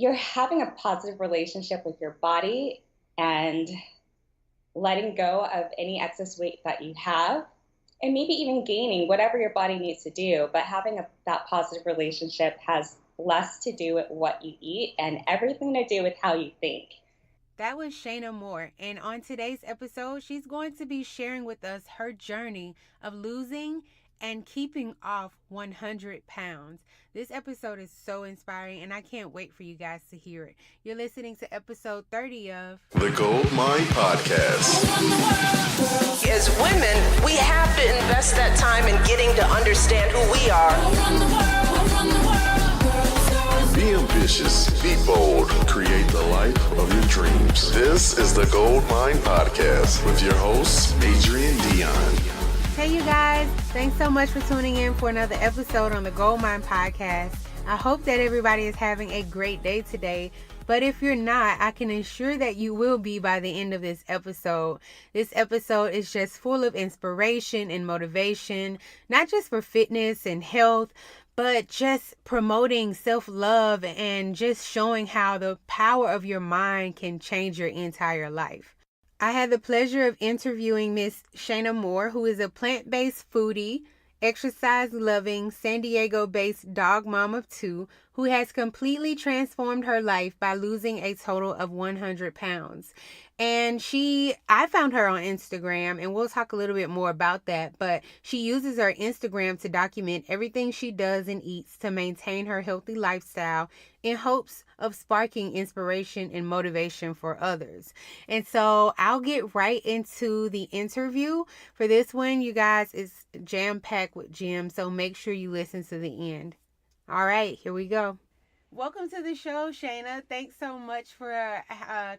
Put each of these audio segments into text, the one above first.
you're having a positive relationship with your body and letting go of any excess weight that you have, and maybe even gaining whatever your body needs to do. But having that positive relationship has less to do with what you eat and everything to do with how you think. That was Shana Moore. And on today's episode, she's going to be sharing with us her journey of losing and keeping off 100 pounds. This episode is so inspiring, and I can't wait for you guys to hear it. You're listening to episode 30 of The Gold Mine Podcast. As women, we have to invest that time in getting to understand who we are. Be ambitious, be bold, create the life of your dreams. This is the Gold Mine Podcast with your host, Adrian Dion. Hey, you guys. Thanks so much for tuning in for another episode on the Gold Mine Podcast. I hope that everybody is having a great day today. But if you're not, I can ensure that you will be by the end of this episode. This episode is just full of inspiration and motivation, not just for fitness and health, but just promoting self-love and just showing how the power of your mind can change your entire life. I had the pleasure of interviewing Miss Shana Moore, who is a plant-based foodie, exercise-loving, San Diego-based dog mom of two, who has completely transformed her life by losing a total of 100 pounds. And I found her on Instagram, and we'll talk a little bit more about that, but she uses her Instagram to document everything she does and eats to maintain her healthy lifestyle in hopes of sparking inspiration and motivation for others. And so I'll get right into the interview. For this one, you guys, it's jam-packed with gems, so make sure you listen to the end. All right, here we go. Welcome to the show, Shana. Thanks so much for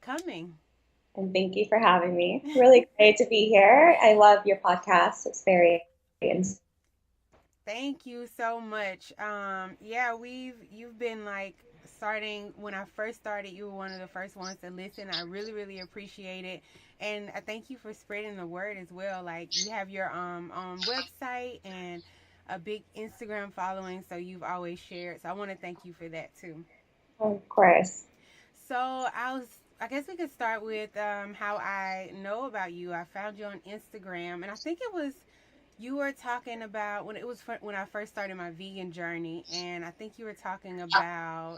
coming. And thank you for having me. Really great to be here. I love your podcast. It's very Thank you so much. You've been like starting when I first started, you were one of the first ones to listen. I really, really appreciate it. And I thank you for spreading the word as well. Like, you have your website and a big Instagram following, so you've always shared. So I want to thank you for that too. Of course. So I guess we could start with how I know about you. I found you on Instagram, and I think it was you were talking about when I first started my vegan journey, and I think you were talking about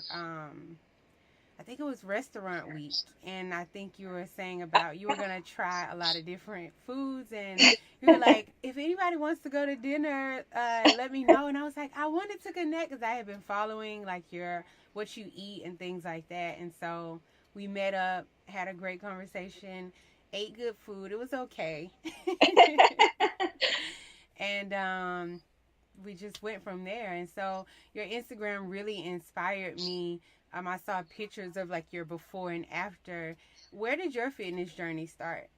I think it was restaurant week, and I think you were saying about you were gonna try a lot of different foods, and you were like, if anybody wants to go to dinner, let me know. And I was like, I wanted to connect because I had been following like what you eat and things like that, and so we met up, had a great conversation, ate good food. It was okay. And we just went from there. And so your Instagram really inspired me. I saw pictures of like your before and after. Where did your fitness journey start?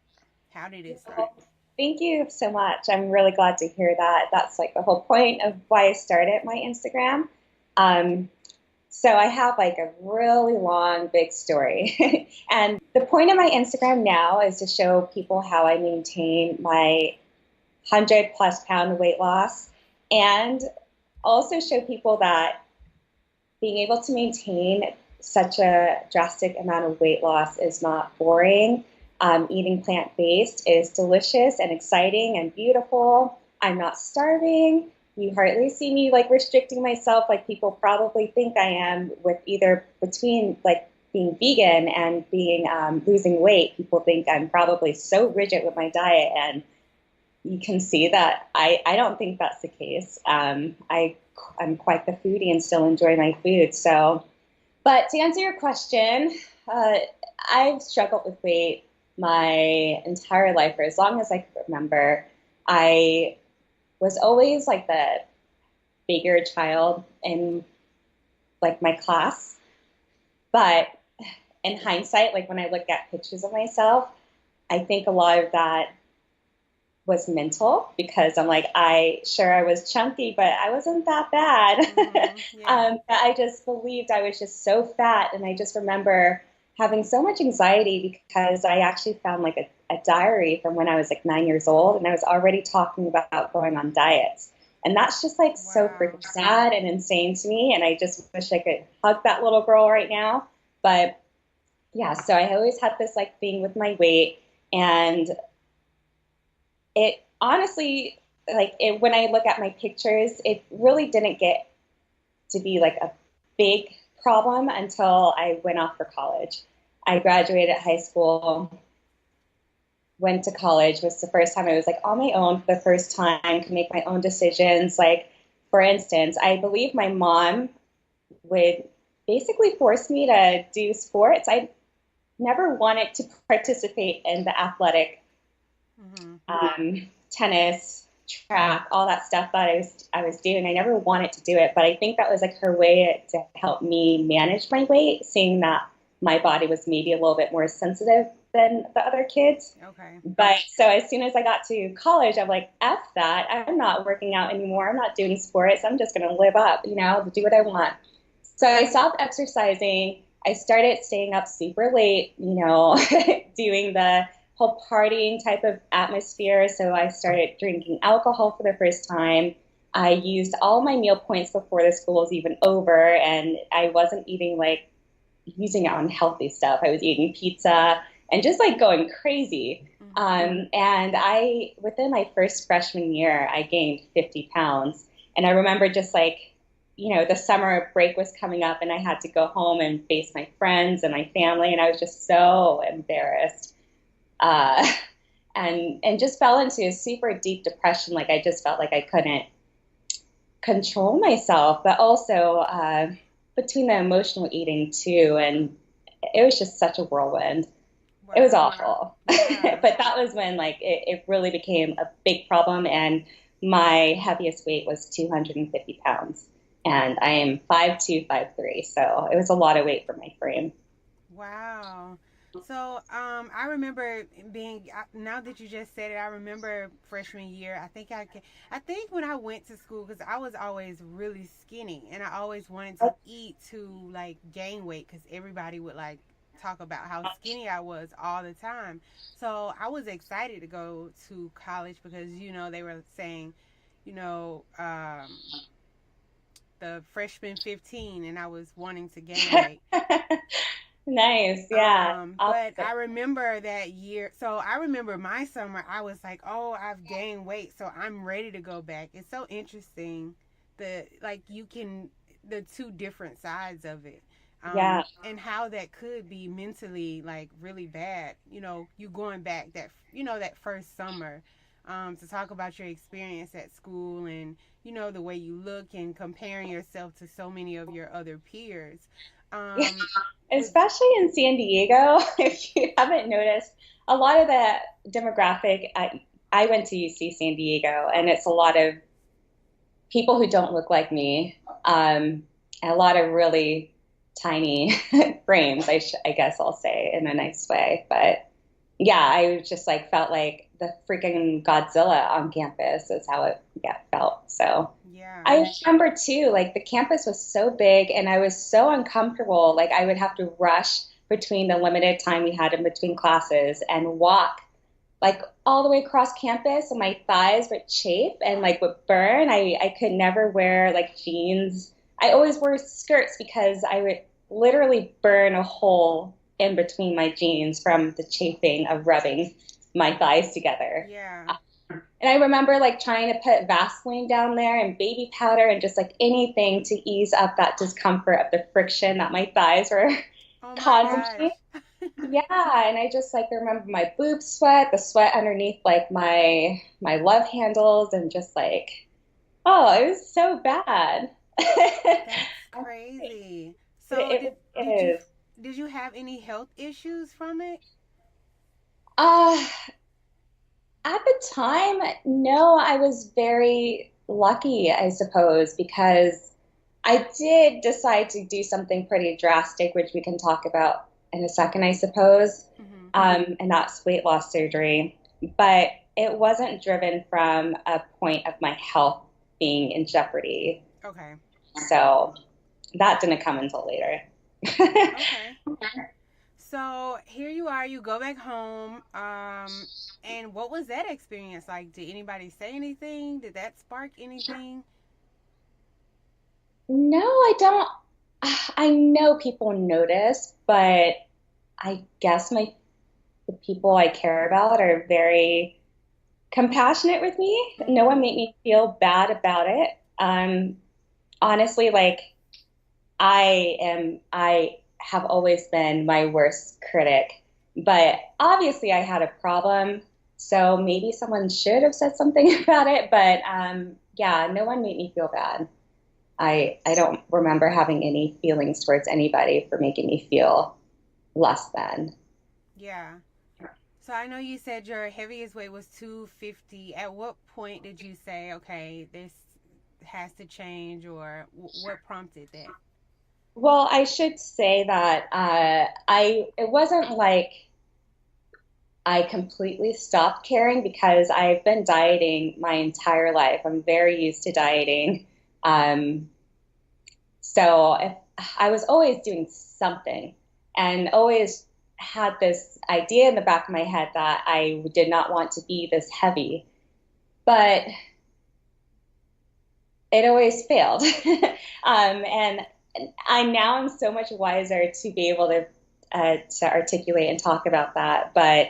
How did it start? Thank you so much. I'm really glad to hear that. That's like the whole point of why I started my Instagram. So I have like a really long, big story. And the point of my Instagram now is to show people how I maintain my 100+ pound weight loss, and also show people that being able to maintain such a drastic amount of weight loss is not boring. Eating plant-based is delicious and exciting and beautiful. I'm not starving. You hardly see me like restricting myself like people probably think I am, with either between like being vegan and being losing weight. People think I'm probably so rigid with my diet, and you can see that I don't think that's the case. I'm quite the foodie and still enjoy my food. So, but to answer your question, I've struggled with weight my entire life for as long as I can remember. I was always like the bigger child in like my class. But in hindsight, like when I look at pictures of myself, I think a lot of that was mental, because I'm like, I was chunky, but I wasn't that bad. Mm-hmm, yeah. I just believed I was just so fat. And I just remember having so much anxiety because I actually found like a diary from when I was like 9 years old, and I was already talking about going on diets. And that's just like so freaking sad and insane to me. And I just wish I could hug that little girl right now. But yeah, so I always had this like thing with my weight, and it honestly, when I look at my pictures, it really didn't get to be like a big problem until I went off for college. I graduated high school, went to college, was the first time I was like on my own for the first time, could make my own decisions. Like, for instance, I believe my mom would basically force me to do sports. I never wanted to participate in the athletic, tennis, track, all that stuff that I was doing. I never wanted to do it, but I think that was like her way to help me manage my weight, seeing that my body was maybe a little bit more sensitive than the other kids. Okay. But so as soon as I got to college, I'm like, F that. I'm not working out anymore. I'm not doing sports. I'm just going to live up, do what I want. So I stopped exercising. I started staying up super late, doing the whole partying type of atmosphere. So I started drinking alcohol for the first time. I used all my meal points before the school was even over, and I wasn't eating like using it on healthy stuff. I was eating pizza and just like going crazy. And within my first freshman year, I gained 50 pounds. And I remember just like, the summer break was coming up and I had to go home and face my friends and my family. And I was just so embarrassed. And just fell into a super deep depression. Like I just felt like I couldn't control myself, but also between the emotional eating too. And it was just such a whirlwind. Wow. It was awful. Yeah. But that was when like it really became a big problem. And my heaviest weight was 250 pounds. And I am 5'2", 5'3". So it was a lot of weight for my frame. Wow. So I remember now that you just said it, I remember freshman year. I think when I went to school, because I was always really skinny and I always wanted to eat to like gain weight because everybody would like talk about how skinny I was all the time. So I was excited to go to college because, they were saying, the freshman 15 and I was wanting to gain weight. Nice, yeah. But I remember that year. So I remember my summer. I was like, "Oh, I've gained weight, so I'm ready to go back." It's so interesting the two different sides of it, and how that could be mentally like really bad. You going back that first summer, to talk about your experience at school and the way you look and comparing yourself to so many of your other peers. Especially in San Diego, if you haven't noticed, a lot of the demographic, I went to UC San Diego, and it's a lot of people who don't look like me, a lot of really tiny frames, I guess I'll say in a nice way. But yeah, I just like felt like the freaking Godzilla on campus is how it felt. So yeah. I remember too, like the campus was so big and I was so uncomfortable. Like I would have to rush between the limited time we had in between classes and walk like all the way across campus, and my thighs would chafe and like would burn. I could never wear like jeans. I always wore skirts because I would literally burn a hole in between my jeans from the chafing of rubbing my thighs together. Yeah. And I remember like trying to put Vaseline down there and baby powder and just like anything to ease up that discomfort of the friction that my thighs were causing. Yeah, and I just like remember my boob sweat, the sweat underneath like my love handles, and just like, oh, it was so bad. That's crazy. So did you have any health issues from it? At the time, no, I was very lucky, I suppose, because I did decide to do something pretty drastic, which we can talk about in a second, I suppose. Mm-hmm. And that's weight loss surgery. But it wasn't driven from a point of my health being in jeopardy. Okay. So that didn't come until later. Okay. So here you are, you go back home, and what was that experience like? Did anybody say anything? Did that spark anything? No, I don't I know people notice, but I guess the people I care about are very compassionate with me. No one Mm-hmm. made me feel bad about it. Honestly, like I have always been my worst critic, but obviously I had a problem. So maybe someone should have said something about it, but yeah, no one made me feel bad. I don't remember having any feelings towards anybody for making me feel less than. Yeah. So I know you said your heaviest weight was 250. At what point did you say, okay, this has to change, or what prompted that? Well, I should say that I it wasn't like I completely stopped caring because I've been dieting my entire life. I'm very used to dieting. Um, so if, I was always doing something and always had this idea in the back of my head that I did not want to be this heavy, but it always failed. And I now am so much wiser to be able to articulate and talk about that. But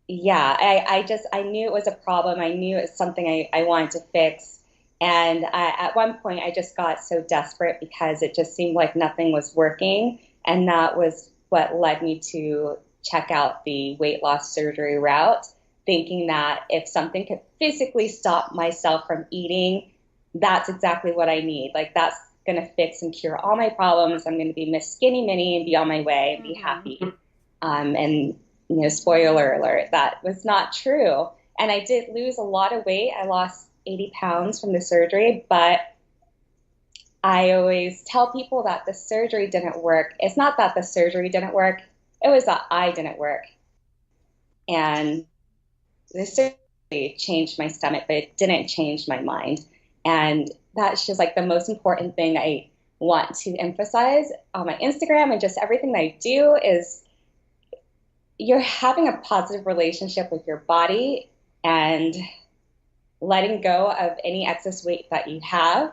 yeah, I knew it was a problem. I knew it was something I wanted to fix. And at one point, I just got so desperate because it just seemed like nothing was working. And that was what led me to check out the weight loss surgery route, thinking that if something could physically stop myself from eating, that's exactly what I need. Like, that's going to fix and cure all my problems. I'm going to be Miss Skinny Minnie and be on my way and be Mm-hmm. happy. And spoiler alert, that was not true. And I did lose a lot of weight. I lost 80 pounds from the surgery, but I always tell people that the surgery didn't work. It's not that the surgery didn't work, it was that I didn't work. And the surgery changed my stomach, but it didn't change my mind. And that's just like the most important thing I want to emphasize on my Instagram and just everything that I do is you're having a positive relationship with your body and letting go of any excess weight that you have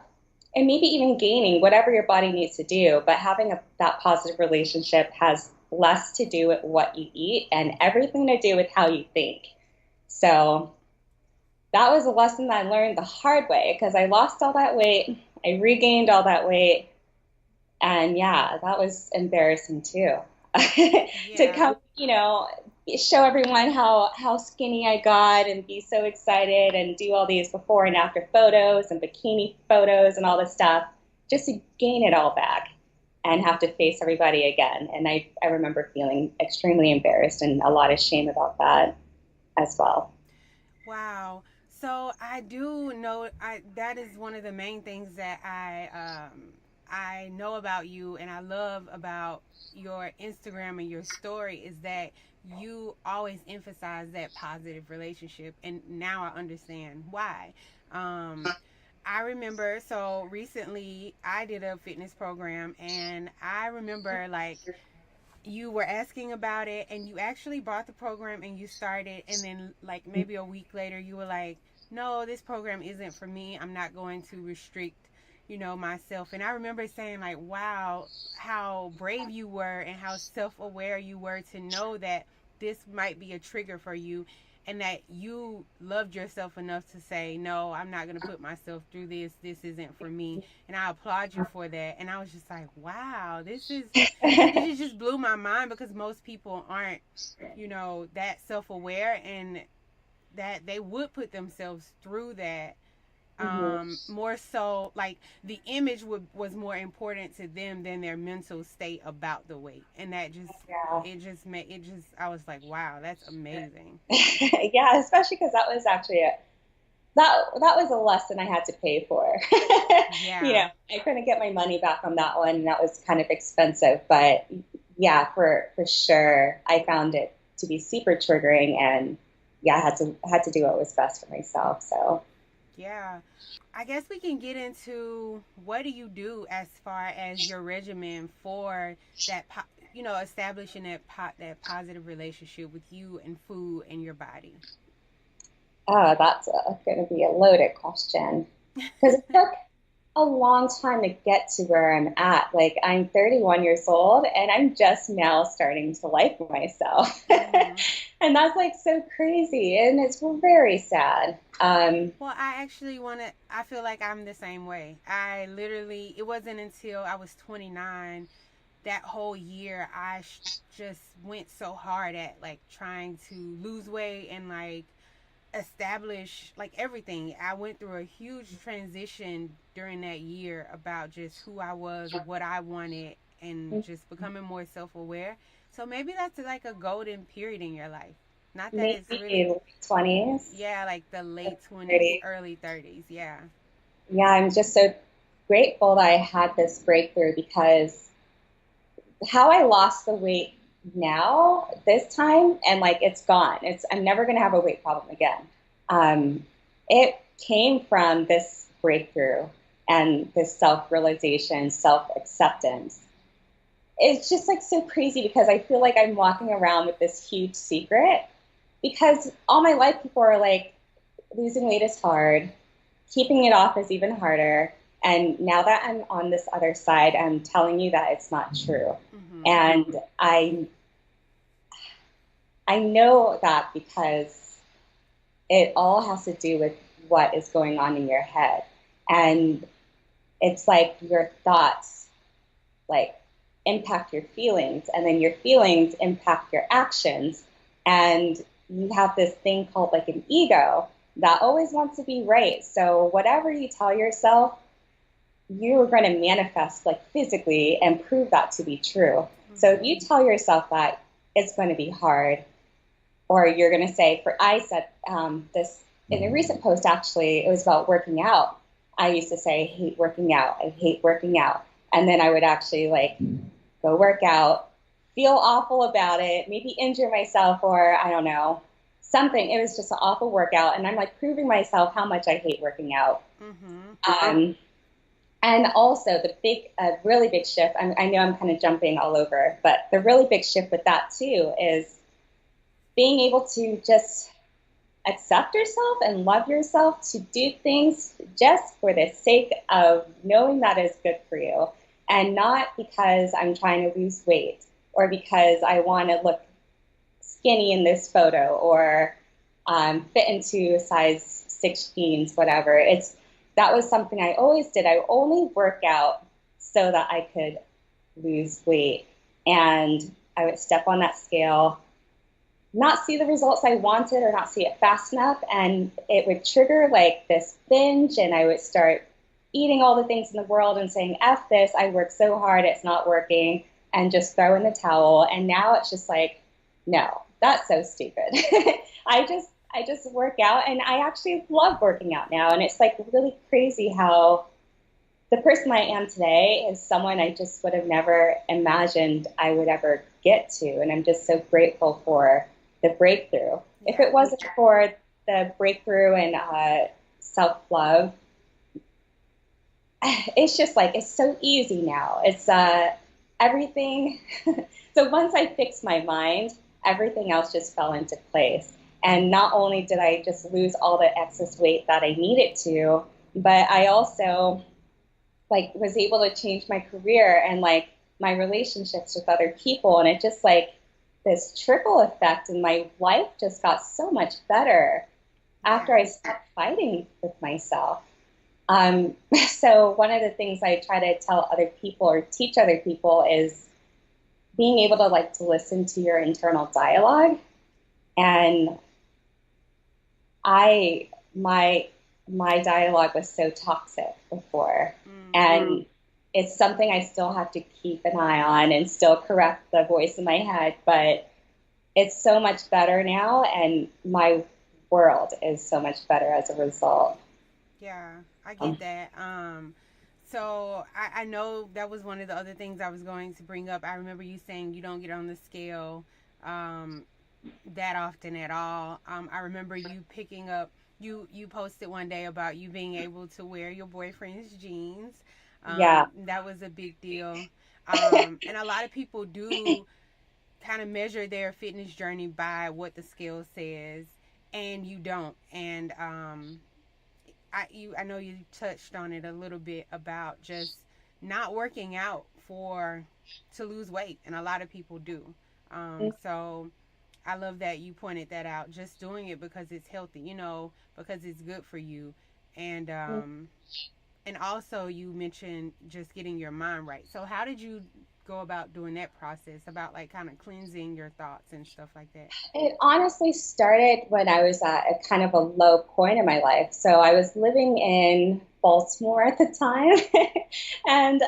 and maybe even gaining whatever your body needs to do, but having that positive relationship has less to do with what you eat and everything to do with how you think. So that was a lesson that I learned the hard way because I lost all that weight, I regained all that weight, and yeah, that was embarrassing too. To Yeah. come, show everyone how skinny I got and be so excited and do all these before and after photos and bikini photos and all this stuff just to gain it all back and have to face everybody again. And I remember feeling extremely embarrassed and a lot of shame about that as well. Wow. So I do know I that is one of the main things that I know about you and I love about your Instagram and your story is that you always emphasize that positive relationship and now I understand why. Um I remember so recently I did a fitness program and I remember like you were asking about it and you actually bought the program and you started and then like maybe a week later you were like, no, this program isn't for me, I'm not going to restrict myself. And I remember saying like, wow, how brave you were and how self-aware you were to know that this might be a trigger for you and that you loved yourself enough to say, no, I'm not going to put myself through this isn't for me. And I applaud you for that. And I was just like, wow, it just blew my mind because most people aren't, that self aware and that they would put themselves through that. Mhm. More so, like the image was more important to them than their mental state about the weight, and that just Yeah. it just I was like, wow, that's amazing. Yeah, especially because that was actually that was a lesson I had to pay for. Yeah. I couldn't get my money back on that one, and that was kind of expensive. But yeah, for sure, I found it to be super triggering, and yeah, I had to do what was best for myself. So Yeah. I guess we can get into what do you do as far as your regimen for that, establishing that positive relationship with you and food and your body. that's going to be a loaded question because a long time to get to where I'm at. Like, I'm 31 years old and I'm just now starting to like myself. Mm-hmm. And that's like so crazy. And it's very sad. Well, I actually want to, I feel like I'm the same way. I literally, it wasn't until I was 29 that whole year just went so hard at like trying to lose weight and like establish like everything. I went through a huge transition during that year about just who I was, what I wanted, and just becoming more self aware. So maybe that's like a golden period in your life. Not that it's Maybe really, late 20s, yeah, like the late 20s, 30s. early 30s. Yeah. Yeah, I'm just so grateful that I had this breakthrough because how I lost the weight now, this time, and like it's gone. I'm never going to have a weight problem again. Um, it came from this breakthrough and this self realization, self acceptance. It's just like so crazy because I feel like I'm walking around with this huge secret because all my life people are like, losing weight is hard, keeping it off is even harder. And now that I'm on this other side, I'm telling you that it's not true. Mm-hmm. And I know that because it all has to do with what is going on in your head. And it's like your thoughts like impact your feelings and then your feelings impact your actions. And you have this thing called like an ego that always wants to be right. So whatever you tell yourself, you're going to manifest like physically and prove that to be true. Mm-hmm. So if you tell yourself that it's going to be hard, or you're going to say, I said this in a recent post, actually, it was about working out. I used to say, I hate working out. I hate working out. And then I would actually like go work out, feel awful about it, maybe injure myself or I don't know, something. It was just an awful workout. And I'm like proving myself how much I hate working out. Mm-hmm. And also the really big shift, I know I'm kind of jumping all over, but the really big shift with that too is being able to just accept yourself and love yourself to do things just for the sake of knowing that is good for you and not because I'm trying to lose weight or because I want to look skinny in this photo or fit into size 6 jeans, whatever. That was something I always did. I only work out so that I could lose weight. And I would step on that scale, not see the results I wanted or not see it fast enough. And it would trigger like this binge and I would start eating all the things in the world and saying, F this, I worked so hard, it's not working, and just throw in the towel. And now it's just like, no, that's so stupid. I just work out and I actually love working out now. And it's like really crazy how the person I am today is someone I just would have never imagined I would ever get to. And I'm just so grateful for the breakthrough. If it wasn't for the breakthrough and self-love, it's just like, it's so easy now. It's everything. So once I fixed my mind, everything else just fell into place. And not only did I just lose all the excess weight that I needed to, but I also like was able to change my career and like my relationships with other people. And it just like this trickle effect and my life just got so much better after I stopped fighting with myself. So one of the things I try to tell other people or teach other people is being able to like to listen to your internal dialogue. And my dialogue was so toxic before. Mm-hmm. And it's something I still have to keep an eye on and still correct the voice in my head, but it's so much better now and my world is so much better as a result. Yeah, I get that. So I know that was one of the other things I was going to bring up. I remember you saying you don't get on the scale that often at all. I remember you picking up, you posted one day about you being able to wear your boyfriend's jeans. That was a big deal. And a lot of people do kind of measure their fitness journey by what the scale says, and you don't. And I know you touched on it a little bit about just not working out to lose weight, and a lot of people do. So I love that you pointed that out. Just doing it because it's healthy, because it's good for you, and and also you mentioned just getting your mind right. So how did you go about doing that process? About like kind of cleansing your thoughts and stuff like that. It honestly started when I was at a kind of a low point in my life. So I was living in Baltimore at the time, and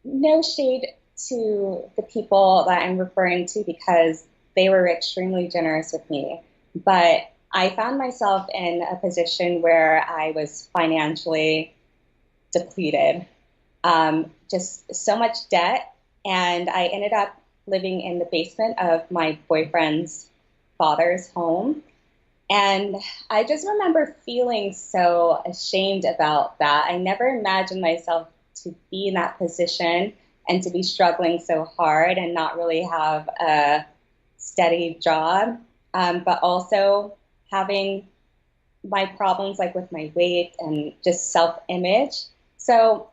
no shade to the people that I'm referring to because they were extremely generous with me. But I found myself in a position where I was financially depleted, just so much debt. And I ended up living in the basement of my boyfriend's father's home. And I just remember feeling so ashamed about that. I never imagined myself to be in that position and to be struggling so hard and not really have a steady job, but also having my problems like with my weight and just self-image. So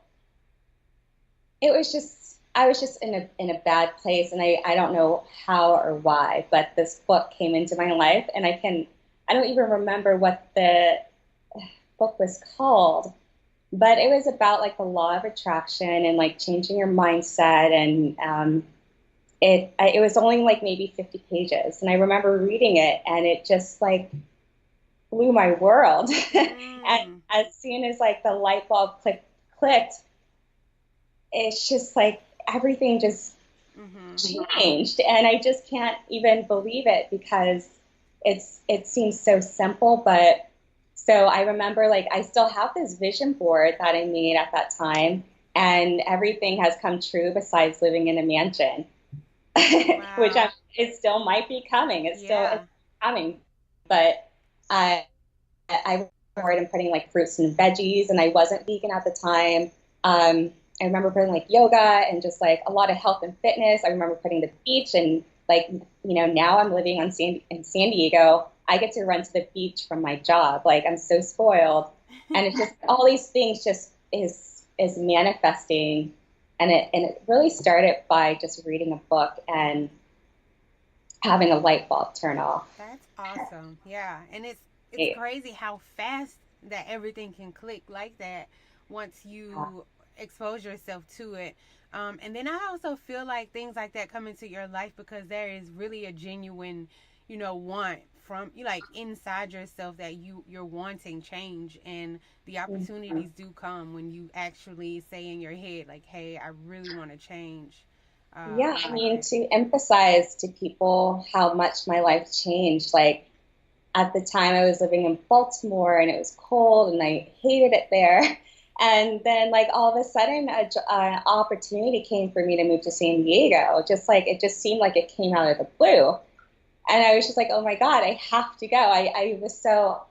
I was just in a bad place, and I don't know how or why, but this book came into my life, and I don't even remember what the book was called, but it was about like the law of attraction and like changing your mindset, and it was only like maybe 50 pages, and I remember reading it, and it just like blew my world. And as soon as like the light bulb clicked, it's just like everything just changed, and I just can't even believe it because it seems so simple. But so I remember like I still have this vision board that I made at that time, and everything has come true besides living in a mansion. Wow. Which it still might be coming. It's coming, but I started putting like fruits and veggies, and I wasn't vegan at the time. I remember putting like yoga and just like a lot of health and fitness. I remember putting the beach, and like, now I'm living in San Diego. I get to run to the beach from my job. Like, I'm so spoiled. And it's just all these things just is manifesting. And it really started by just reading a book and having a light bulb turn off. That's awesome. Yeah. And it's crazy how fast that everything can click like that once you expose yourself to it. And then I also feel like things like that come into your life because there is really a genuine, want from you, like inside yourself, that you're wanting change, and the opportunities do come when you actually say in your head like, hey, I really want to change. I mean, to emphasize to people how much my life changed, like at the time I was living in Baltimore and it was cold and I hated it there. And then like all of a sudden an opportunity came for me to move to San Diego. It just seemed like it came out of the blue. And I was just like, oh my God, I have to go. I was so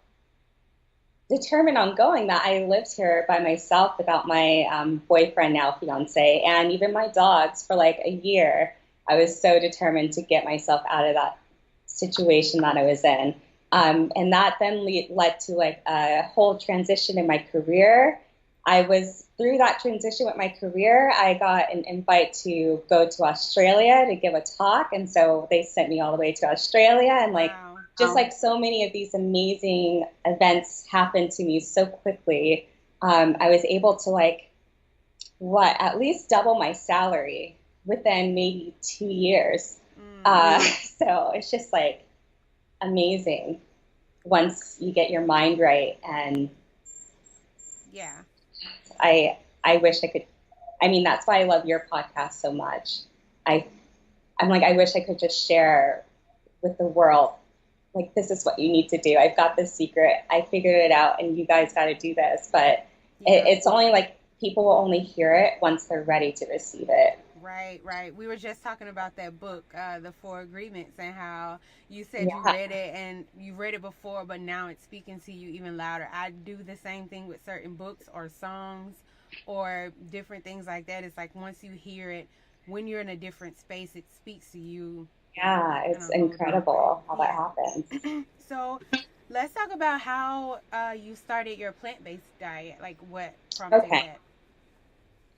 determined on going that I lived here by myself without my boyfriend, now fiance, and even my dogs for like a year. I was so determined to get myself out of that situation that I was in. And that then led to like a whole transition in my career. Through that transition with my career, I got an invite to go to Australia to give a talk. And so they sent me all the way to Australia, and like, wow. Just like so many of these amazing events happened to me so quickly. I was able to like, at least double my salary within maybe 2 years. So it's just like amazing once you get your mind right. And yeah. I wish I could. I mean, that's why I love your podcast so much. I'm like, I wish I could just share with the world, like, this is what you need to do. I've got this secret. I figured it out, and you guys got to do this. But it's only like people will only hear it once they're ready to receive it. Right. We were just talking about that book, The 4 Agreements, and how you said you read it and you read it before, but now it's speaking to you even louder. I do the same thing with certain books or songs or different things like that. It's like once you hear it, when you're in a different space, it speaks to you. Yeah, it's incredible how that happens. So Let's talk about how you started your plant-based diet. Like, what prompted Okay.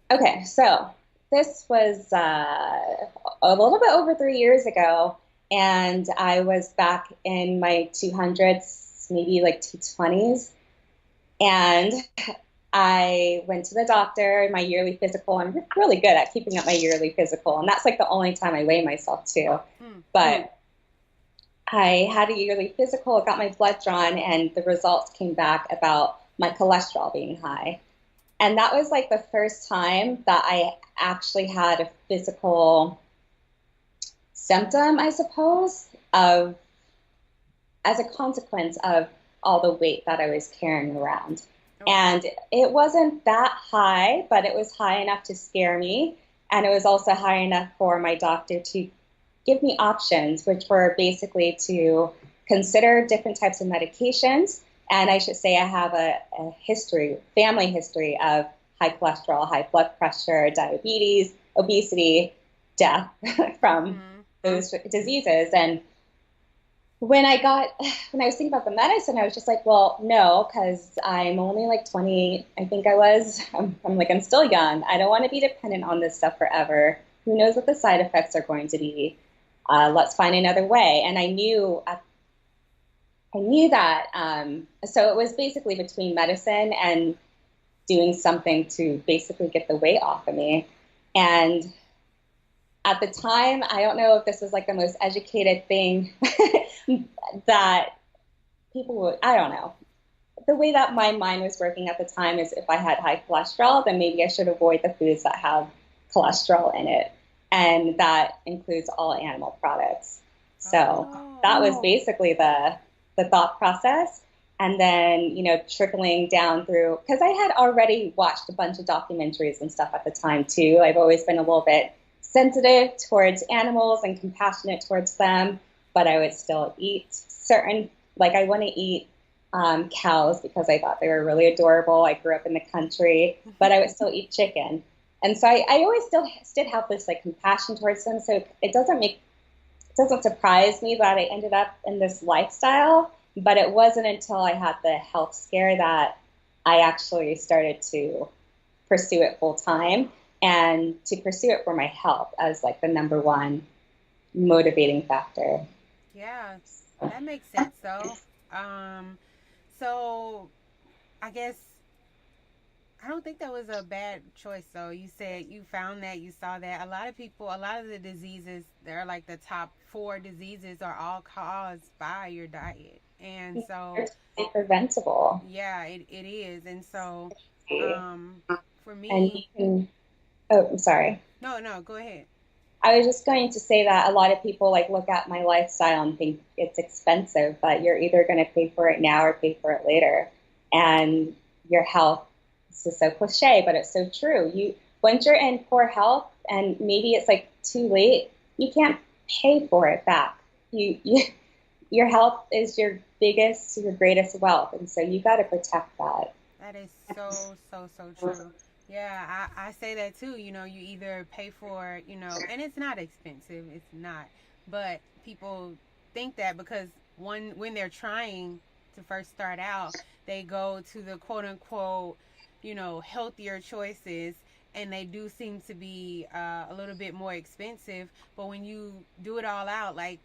that? Okay. So this was a little bit over 3 years ago, and I was back in my 200s, maybe like 220s, and I went to the doctor, my yearly physical. I'm really good at keeping up my yearly physical, and that's like the only time I weigh myself too. Mm. But I had a yearly physical, got my blood drawn, and the results came back about my cholesterol being high. And that was like the first time that I actually had a physical symptom, I suppose, of as a consequence of all the weight that I was carrying around. Okay. And it wasn't that high, but it was high enough to scare me. And it was also high enough for my doctor to give me options, which were basically to consider different types of medications. And I should say I have a history, family history of high cholesterol, high blood pressure, diabetes, obesity, death from Mm-hmm. those diseases. And when when I was thinking about the medicine, I was just like, well, no, because I'm only like 20. I think I was. I'm like, I'm still young. I don't want to be dependent on this stuff forever. Who knows what the side effects are going to be? Let's find another way. And I knew that. So it was basically between medicine and doing something to basically get the weight off of me. And at the time, I don't know if this was like the most educated thing that people would, I don't know. The way that my mind was working at the time is if I had high cholesterol, then maybe I should avoid the foods that have cholesterol in it. And that includes all animal products. So that was basically the thought process. And then, trickling down through, because I had already watched a bunch of documentaries and stuff at the time too. I've always been a little bit sensitive towards animals and compassionate towards them, but I would still eat like I want to eat cows because I thought they were really adorable. I grew up in the country, but I would still eat chicken. And so I always still did have this like compassion towards them. So it doesn't surprise me that I ended up in this lifestyle, but it wasn't until I had the health scare that I actually started to pursue it full time and to pursue it for my health as like the number one motivating factor. Yeah, that makes sense though. So I guess I don't think that was a bad choice though. You said you found that, you saw that. A lot of people, a lot of the diseases, they're like the top 4 diseases are all caused by your diet. And so It's preventable. yeah, it is. And so for And you me, can, oh, I'm sorry. no, go ahead. I was just going to say that a lot of people like look at my lifestyle and think it's expensive, but you're either going to pay for it now or pay for it later. And your health, this is so cliche, but it's so true. Once you're in poor health and maybe it's like too late, you can't pay for it back. Your health is your greatest wealth. And so you got to protect that. That is so true. Yeah, I say that too. You either pay for, and it's not expensive. It's not. But people think that because when they're trying to first start out, they go to the quote unquote, healthier choices, and they do seem to be a little bit more expensive. But when you do it all out, like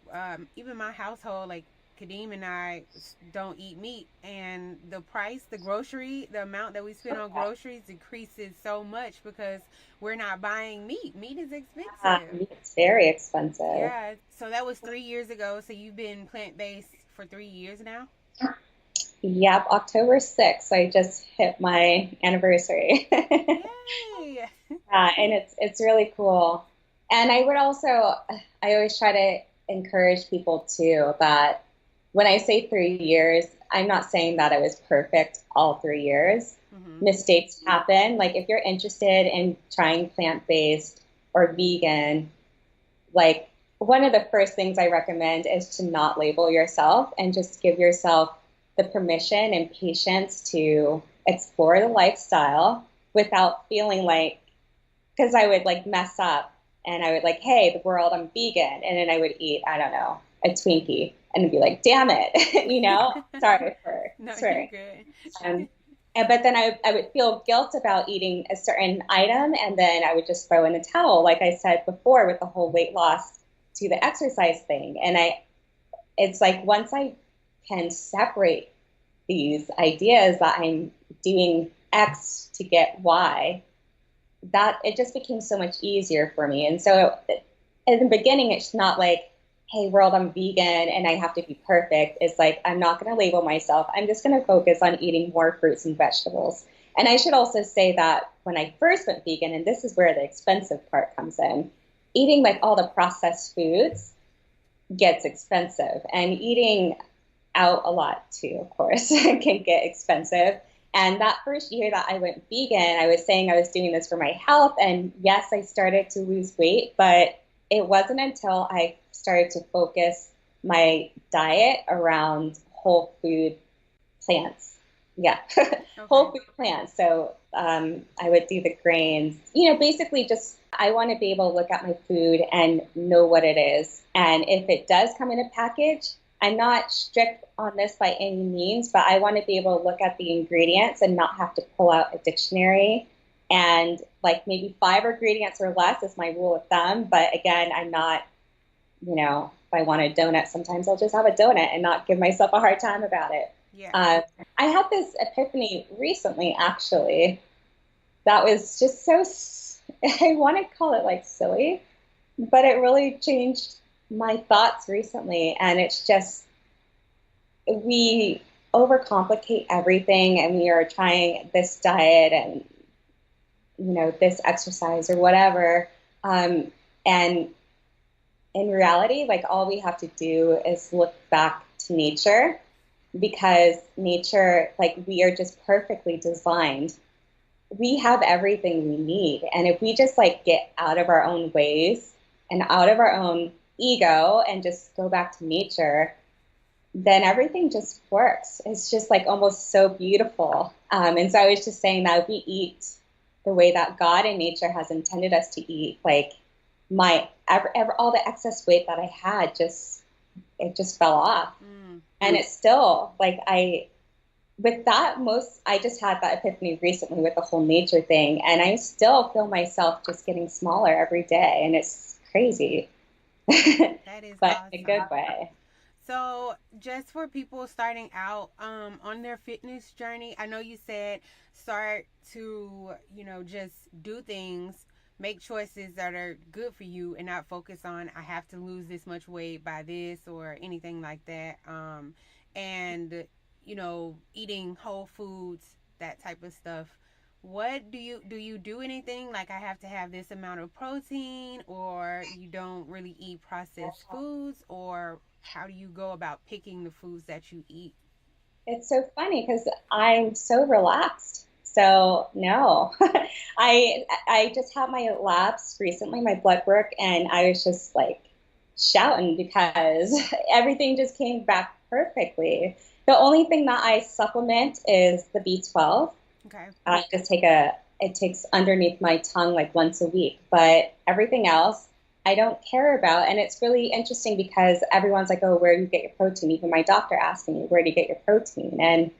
even my household, like Kadeem and I don't eat meat, and the amount that we spend on groceries decreases so much because we're not buying meat. Meat is expensive. It's very expensive. Yeah, so that was 3 years ago. So you've been plant-based for 3 years now? Yep, October 6th. I just hit my anniversary. Yay! And it's really cool. And I always try to encourage people too that when I say 3 years, I'm not saying that I was perfect all 3 years. Mm-hmm. Mistakes happen. Like if you're interested in trying plant-based or vegan, like one of the first things I recommend is to not label yourself and just give yourself the permission and patience to explore the lifestyle without feeling like, because I would like mess up and I would like, hey, the world, I'm vegan. And then I would eat, I don't know, a Twinkie and be like, damn it, sorry for No, you're swearing. good. Um, but then I would feel guilt about eating a certain item, and then I would just throw in the towel, like I said before, with the whole weight loss to the exercise thing. And it's like once I can separate these ideas that I'm doing X to get Y, that it just became so much easier for me. And so in the beginning, it's not like, hey, world, I'm vegan and I have to be perfect. It's like, I'm not going to label myself. I'm just going to focus on eating more fruits and vegetables. And I should also say that when I first went vegan, and this is where the expensive part comes in, eating like all the processed foods gets expensive, and eating out a lot too, of course, can get expensive. And that first year that I went vegan, I was saying I was doing this for my health. And yes, I started to lose weight, but it wasn't until I started to focus my diet around whole food plants. Yeah, okay. Whole food plants. So I would do the grains, basically just I want to be able to look at my food and know what it is. And if it does come in a package, I'm not strict on this by any means, but I want to be able to look at the ingredients and not have to pull out a dictionary. And like maybe 5 ingredients or less is my rule of thumb. But again, I'm not, if I want a donut, sometimes I'll just have a donut and not give myself a hard time about it. Yeah. I had this epiphany recently, actually, that was just so, I want to call it like silly, but it really changed my thoughts recently. And it's just, we overcomplicate everything, and we are trying this diet and, this exercise or whatever. And in reality, like all we have to do is look back to nature, because nature, like we are just perfectly designed. We have everything we need. And if we just like get out of our own ways and out of our own ego and just go back to nature, then everything just works. It's just like almost so beautiful. And so I was just saying that if we eat the way that God and nature has intended us to eat, like all the excess weight that I had it just fell off. And it's still like I just had that epiphany recently with the whole nature thing, and I still feel myself just getting smaller every day, and it's crazy. That is but awesome. in a good way. So just for people starting out on their fitness journey, I know you said start to, just do things, make choices that are good for you and not focus on I have to lose this much weight by this or anything like that. And, eating whole foods, that type of stuff. What do you do anything like I have to have this amount of protein, or you don't really eat processed foods, or how do you go about picking the foods that you eat? It's so funny because I'm so relaxed. So no, I just had my labs recently, my blood work, and I was just like shouting because everything just came back perfectly. The only thing that I supplement is the B12. Okay. I just it takes underneath my tongue like once a week, but everything else I don't care about. And it's really interesting because everyone's like, oh, where do you get your protein? Even my doctor asked me, where do you get your protein? And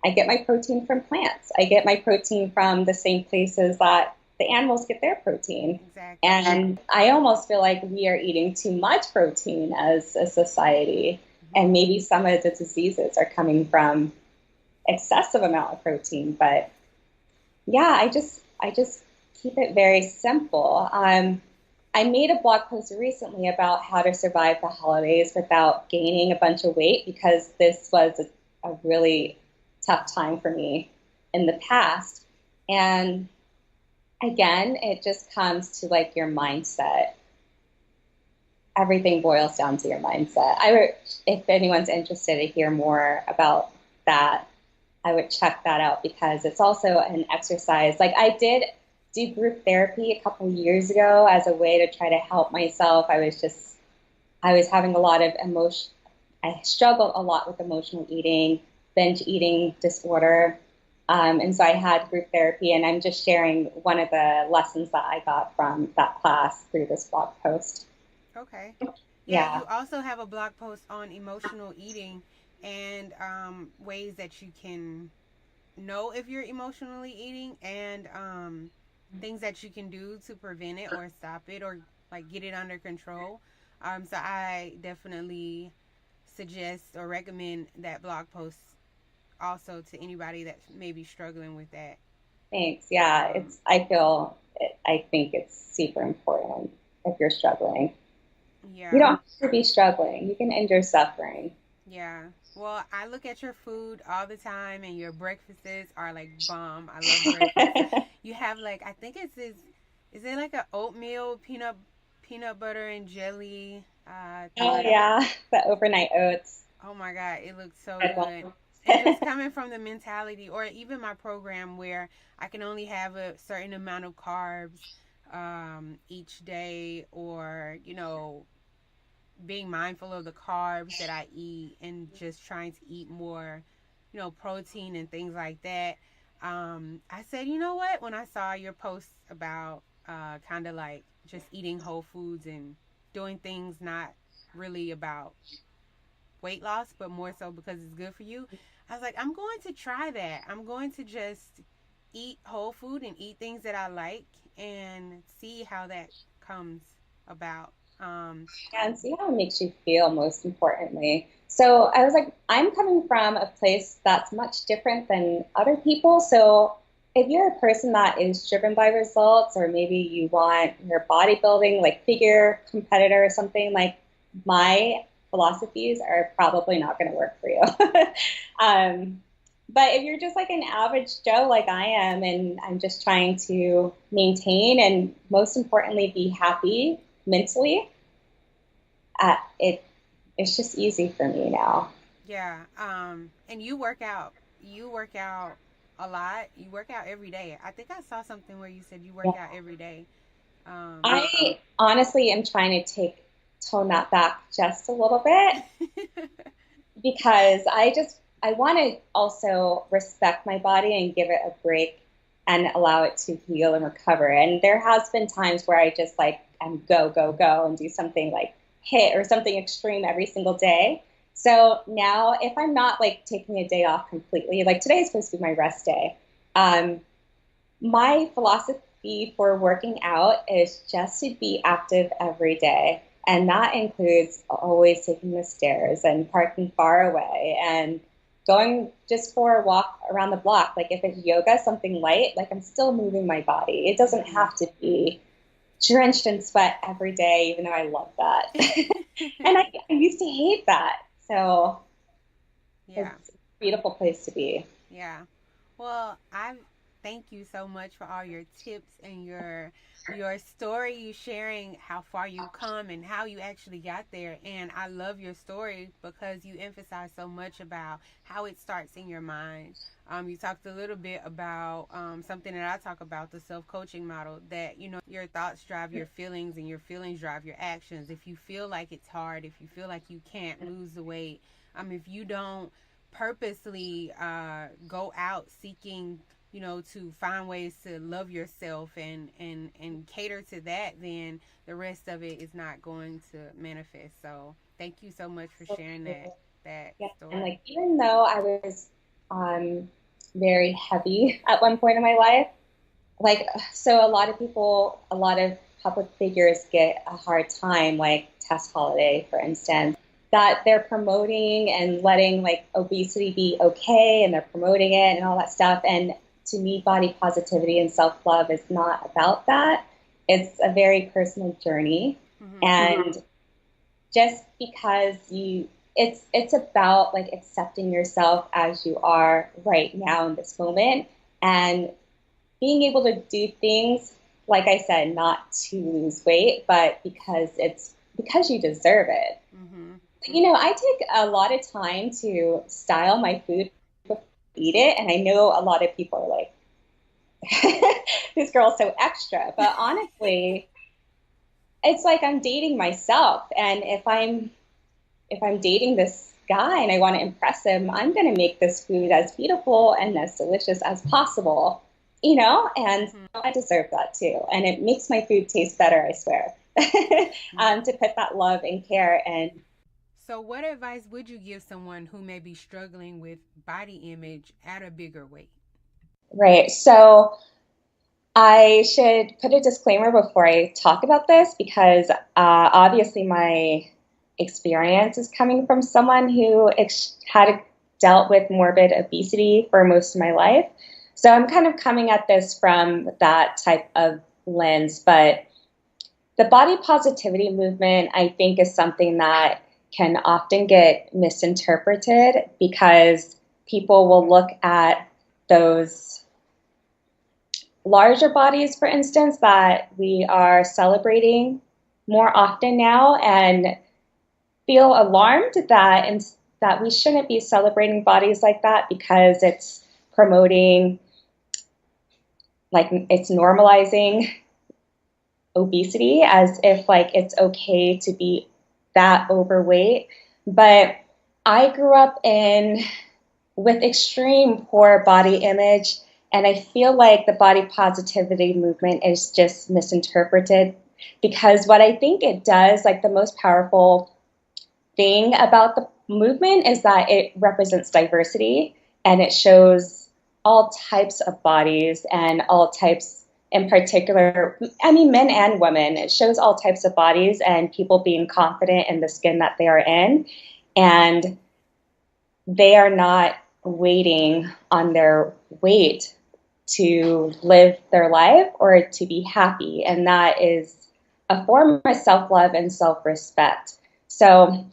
I get my protein from plants. I get my protein from the same places that the animals get their protein. Exactly. And I almost feel like we are eating too much protein as a society. And maybe some of the diseases are coming from excessive amount of protein. But yeah, I just keep it very simple. I made a blog post recently about how to survive the holidays without gaining a bunch of weight, because this was a really tough time for me in the past. And again, it just comes to like your mindset. Everything boils down to your mindset. If anyone's interested to hear more about that, I would check that out, because it's also an exercise. Like I did do group therapy a couple years ago as a way to try to help myself. I was having a lot of emotion. I struggled a lot with emotional eating, binge eating disorder. And so I had group therapy, and I'm just sharing one of the lessons that I got from that class through this blog post. Okay. Yeah, Yeah. you also have a blog post on emotional eating and ways that you can know if you're emotionally eating and things that you can do to prevent it or stop it or like get it under control. So I definitely suggest or recommend that blog post also to anybody that may be struggling with that. Thanks. Yeah, Um, I think it's super important if you're struggling. You yeah, don't have to be struggling. You can end your suffering. yeah. Well, I look at your food all the time, and your breakfasts are like bomb. I love breakfast. You have like I think it's this. Is it like an oatmeal peanut butter and jelly Oh thing? yeah, the overnight oats. Oh my God, it looks so Good good. one. And just coming from the mentality, or even my program where I can only have a certain amount of carbs each day, or, being mindful of the carbs that I eat and just trying to eat more, protein and things like that. I said, you know what? When I saw your post about kind of like just eating whole foods and doing things not really about weight loss, but more so because it's good for you. I was like, I'm going to try that. I'm going to just eat whole food and eat things that I like and see how that comes about. And see how it makes you feel, most importantly. So I was like, I'm coming from a place that's much different than other people. So if you're a person that is driven by results, or maybe you want your bodybuilding, like figure competitor or something, like my philosophies are probably not going to work for you. um, but if you're just like an average Joe, like I am, and I'm just trying to maintain and most importantly, be happy mentally, it's just easy for me now. Yeah. And you work out. You work out a lot. You work out every day. I think I saw something where you said you work Yeah. out every day. Um, I honestly am trying to tone that back just a little bit, because I want to also respect my body and give it a break and allow it to heal and recover. And there has been times where I just like go go go and do something like hit or something extreme every single day. So now if I'm not like taking a day off completely, like today is supposed to be my rest day. Um, my philosophy for working out is just to be active every day. And that includes always taking the stairs and parking far away and going just for a walk around the block. Like if it's yoga, something light, like I'm still moving my body. It doesn't have to be drenched in sweat every day, even though I love that. And I used to hate that. So yeah. it's a beautiful place to be. Yeah. Well, I thank you so much for all your tips and your story, you sharing how far you come and how you actually got there. And I love your story because you emphasize so much about how it starts in your mind. You talked a little bit about something that I talk about, the self-coaching model, that your thoughts drive your feelings and your feelings drive your actions. If you feel like it's hard, if you feel like you can't lose the weight, if you don't purposely go out seeking to find ways to love yourself and cater to that, then the rest of it is not going to manifest. So thank you so much for sharing that Yeah, and story. like even though I was very heavy at one point in my life, like so a lot of public figures get a hard time, like Tess Holiday, for instance, that they're promoting and letting like obesity be okay, and they're promoting it and all that stuff. And to me, body positivity and self-love is not about that. It's a very personal journey. Mm-hmm. And just because it's about like accepting yourself as you are right now in this moment, and being able to do things, like I said, not to lose weight, but because you deserve it. Mm-hmm. I take a lot of time to style my food before I eat it, and I know a lot of people are like, this girl's so extra. But honestly, it's like I'm dating myself, and if I'm dating this guy and I want to impress him, I'm going to make this food as beautiful and as delicious as possible, and Mm-hmm. I deserve that too. And it makes my food taste better, I swear. to put that love and care in. So, what advice would you give someone who may be struggling with body image at a bigger weight? Right. So I should put a disclaimer before I talk about this because obviously my experience is coming from someone who had dealt with morbid obesity for most of my life. So I'm kind of coming at this from that type of lens. But the body positivity movement, I think, is something that can often get misinterpreted because people will look at those larger bodies, for instance, that we are celebrating more often now and feel alarmed that we shouldn't be celebrating bodies like that because it's promoting, like it's normalizing obesity as if like it's okay to be that overweight. But I grew up with extreme poor body image, and I feel like the body positivity movement is just misinterpreted because what I think it does, like the most powerful thing about the movement is that it represents diversity and it shows all types of bodies and all types in particular, I mean, men and women. It shows all types of bodies and people being confident in the skin that they are in. And they are not waiting on their weight to live their life or to be happy. And that is a form of self-love and self-respect. So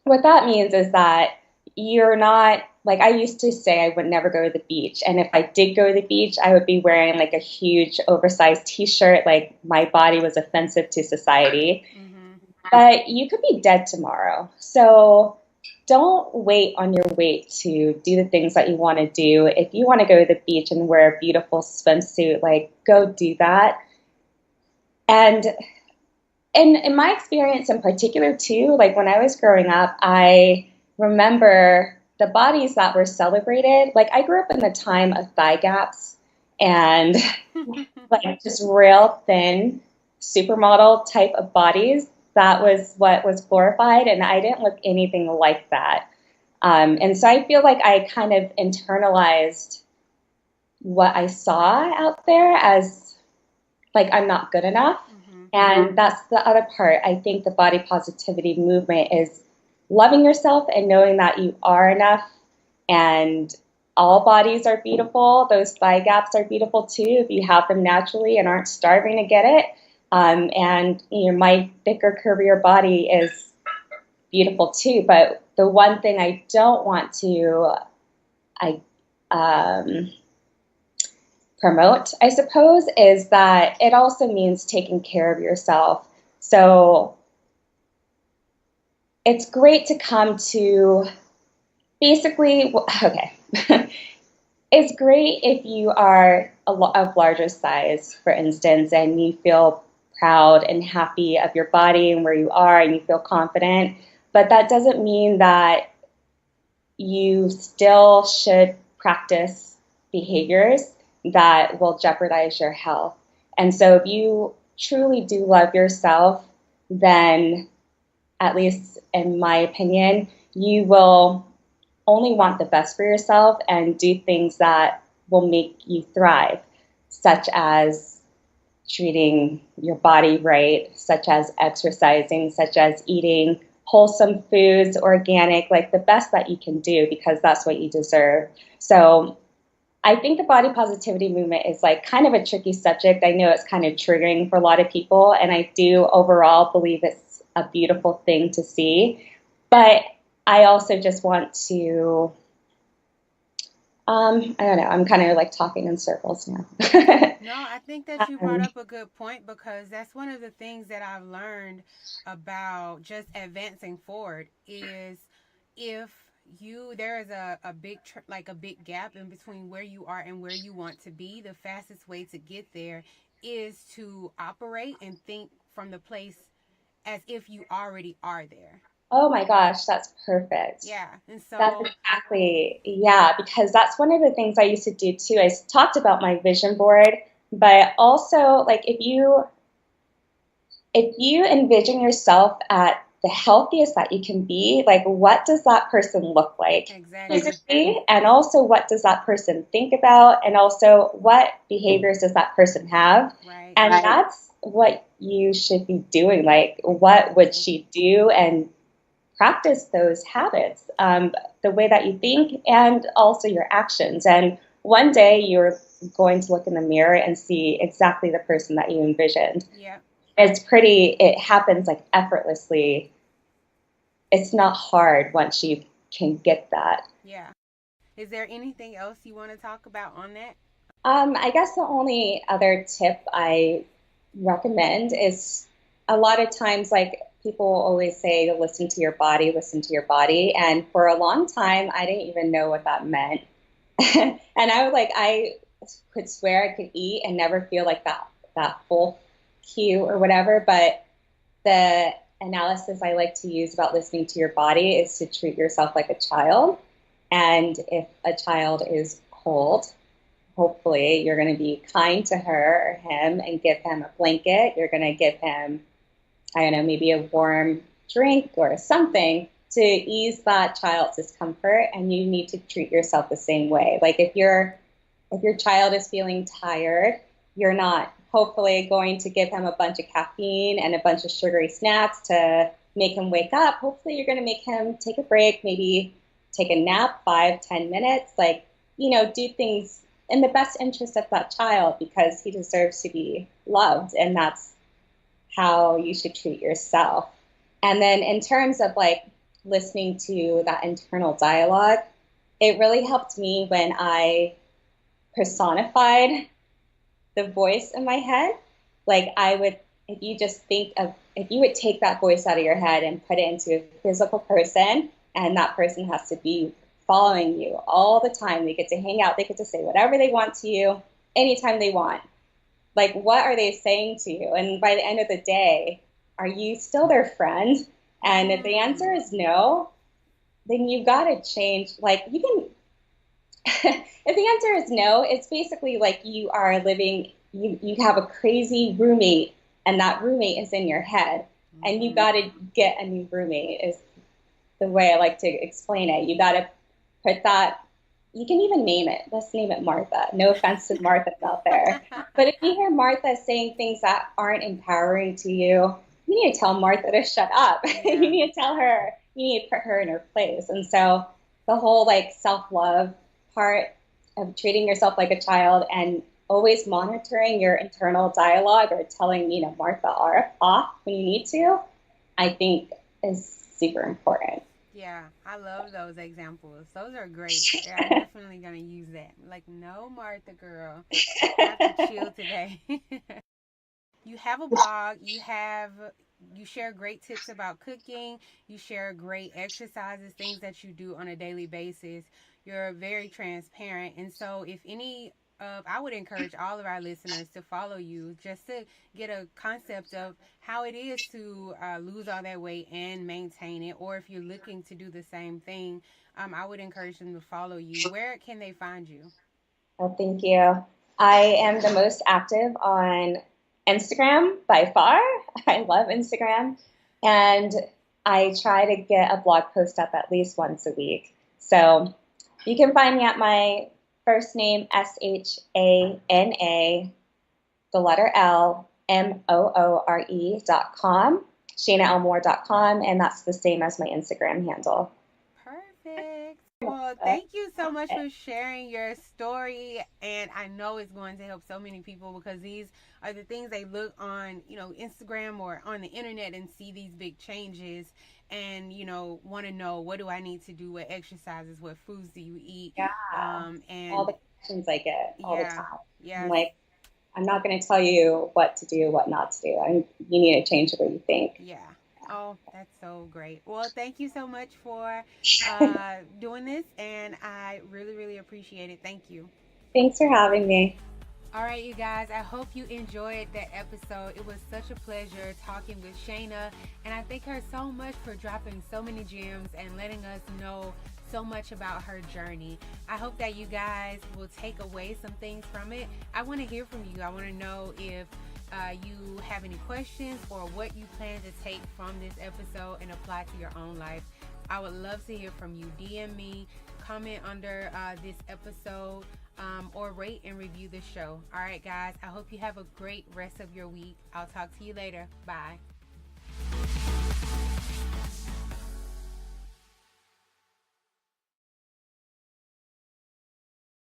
what that means is that you're not, like I used to say I would never go to the beach. And if I did go to the beach, I would be wearing like a huge oversized t-shirt, like my body was offensive to society. Mm-hmm. But you could be dead tomorrow. So don't wait on your weight to do the things that you want to do. If you want to go to the beach and wear a beautiful swimsuit, like go do that. And in my experience in particular too, like when I was growing up, I remember the bodies that were celebrated. Like I grew up in the time of thigh gaps and like just real thin supermodel type of bodies. That was what was glorified, and I didn't look anything like that. And so I feel like I kind of internalized what I saw out there as like I'm not good enough. Mm-hmm. And that's the other part. I think the body positivity movement is loving yourself and knowing that you are enough, and all bodies are beautiful. Those thigh gaps are beautiful too if you have them naturally and aren't starving to get it. And you know, my thicker, curvier body is beautiful too. But the one thing I don't want to promote, I suppose, is that it also means taking care of yourself. So it's great to come to basically, okay. It's great if you are of larger size, for instance, and you feel proud and happy of your body and where you are and you feel confident. But that doesn't mean that you still should practice behaviors that will jeopardize your health. And so if you truly do love yourself, then, at least in my opinion, you will only want the best for yourself and do things that will make you thrive, such as treating your body right, such as exercising, such as eating wholesome foods, organic, like the best that you can do, because that's what you deserve. So I think the body positivity movement is like kind of a tricky subject. I know it's kind of triggering for a lot of people, and I do overall believe it's a beautiful thing to see. But I also just want to, I don't know, I'm kind of like talking in circles now. No, I think that you brought up a good point, because that's one of the things that I've learned about just advancing forward is if there is a big like a big gap in between where you are and where you want to be, the fastest way to get there is to operate and think from the place as if you already are there. Oh my gosh, that's perfect. Yeah, and so that's exactly, yeah, because that's one of the things I used to do too. I talked about my vision board, but also like if you if you envision yourself at the healthiest that you can be, like what does that person look like physically? And also what does that person think about? And also what behaviors does that person have? And that's what you should be doing. Like what would she do? And practice those habits, the way that you think and also your actions. And one day you're going to look in the mirror and see exactly the person that you envisioned. Yeah. It happens like effortlessly. It's not hard once you can get that. Yeah. Is there anything else you want to talk about on that? I guess the only other tip I recommend is a lot of times, like people always say, listen to your body, listen to your body. And for a long time, I didn't even know what that meant. And I could swear I could eat and never feel like that full cue or whatever. But the analysis I like to use about listening to your body is to treat yourself like a child. And if a child is cold, hopefully you're going to be kind to her or him and give him a blanket. You're going to give him, I don't know, maybe a warm drink or something to ease that child's discomfort. And you need to treat yourself the same way. Like if your child is feeling tired, you're not hopefully going to give him a bunch of caffeine and a bunch of sugary snacks to make him wake up. Hopefully you're going to make him take a break, maybe take a nap, 5-10 minutes, like, do things in the best interest of that child because he deserves to be loved. And that's how you should treat yourself. And then in terms of like listening to that internal dialogue, it really helped me when I personified the voice in my head. Like if you would take that voice out of your head and put it into a physical person, and that person has to be following you all the time. They get to hang out. They get to say whatever they want to you anytime they want. Like, what are they saying to you? And by the end of the day, are you still their friend? And if the answer is no, then you've got to change. Like, you can, if the answer is no, it's basically like you are living, you have a crazy roommate, and that roommate is in your head. And you got to get a new roommate, is the way I like to explain it. You got to put that, you can even name it. Let's name it Martha. No offense to Marthas out there. But if you hear Martha saying things that aren't empowering to you, you need to tell Martha to shut up. Yeah. You need to tell her, you need to put her in her place. And so the whole like self-love part of treating yourself like a child and always monitoring your internal dialogue or telling, Martha off when you need to, I think is super important. Yeah, I love those examples. Those are great. Yeah, I'm definitely going to use that. Like, no, Martha, girl. I have to chill today. You have a blog. You share great tips about cooking. You share great exercises, things that you do on a daily basis. You're very transparent. And so I would encourage all of our listeners to follow you just to get a concept of how it is to lose all that weight and maintain it. Or if you're looking to do the same thing, I would encourage them to follow you. Where can they find you? Oh, thank you. I am the most active on Instagram by far. I love Instagram. And I try to get a blog post up at least once a week. So you can find me at my first name, Shana, the letter L, Moore.com, ShanaLmore.com, and that's the same as my Instagram handle. Perfect. Well, thank you so much for sharing your story, and I know it's going to help so many people because these are the things they look on, Instagram or on the internet and see these big changes and, want to know, what do I need to do? What exercises, what foods do you eat? Yeah. And all the questions I get all the time. Yeah. I'm like, I'm not going to tell you what to do, what not to do. You need to change the way you think. Yeah. Oh, that's so great. Well, thank you so much for doing this, and I really, really appreciate it. Thank you. Thanks for having me. All right, you guys, I hope you enjoyed that episode. It was such a pleasure talking with Shana, and I thank her so much for dropping so many gems and letting us know so much about her journey. I hope that you guys will take away some things from it. I want to hear from you. I want to know if you have any questions or what you plan to take from this episode and apply to your own life. I would love to hear from you. DM me, comment under this episode, or rate and review the show. All right, guys, I hope you have a great rest of your week. I'll talk to you later. Bye.